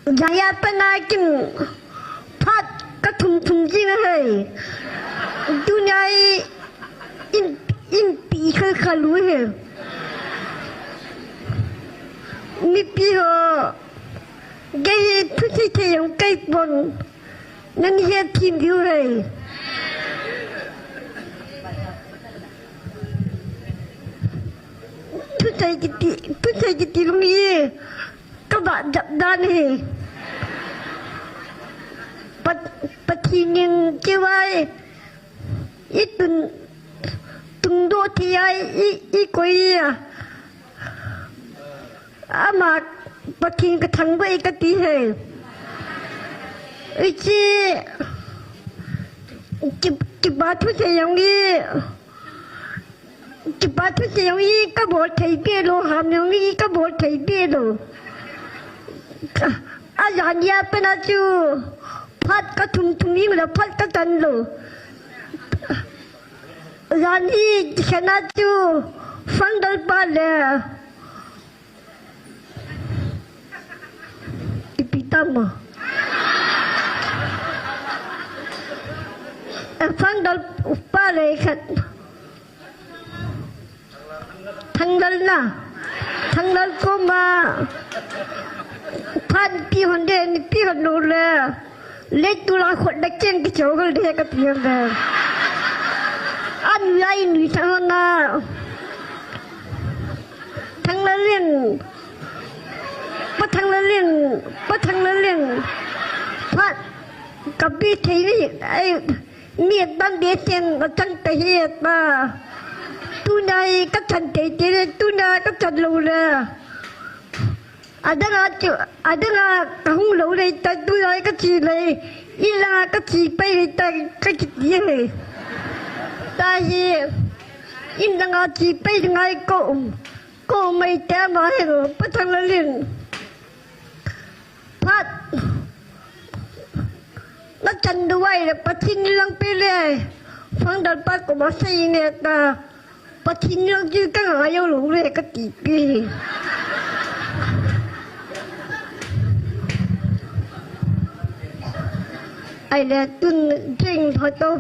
Jaya penakin pat ketum jing hai. Dunia impi kalu hai. Mimpi ho gaya tu yang kait bon nan hiat tin diu hai. Tu cai kiti lungi các bạn dập đan hề bắt khi nhưng kêu ai ít từng đô thì ai ít quay mà bắt khi cái thằng vậy cái tí hề ấy chỉ ba thứ gì giống như chỉ ba thứ gì giống như các bộ thầy biết rồi hàm giống như các bộ thầy biết rồi Ajanya penaju pat katung tungi mula pat katanlo. Rani kenaju fandal pale. Ipitama. Fandal pale kat. Tanggal na. Tanggal koma. Pan pi honde ni pi honole le tula khot da chen ki chogal de ka piang da an lai ni thana thang la lien thang la lien pat ka pi thei ni ai miet ban de chen ka chan te he ba tu nai ka chan te tu na ka chan lo le ada nga kahung lo le ta tu lai ka chi le ila ka chi pai le ta ka chi ye le ta hi in nga chi pai ngai ko mai ta ma he ro pa thang la lin pat na chan du wai le pa thin lang pe le phang dal pa ko ma sai ne ta pa thin lang ji ka nga yo lo le ka ti pi ai là tuân trình thôi tôi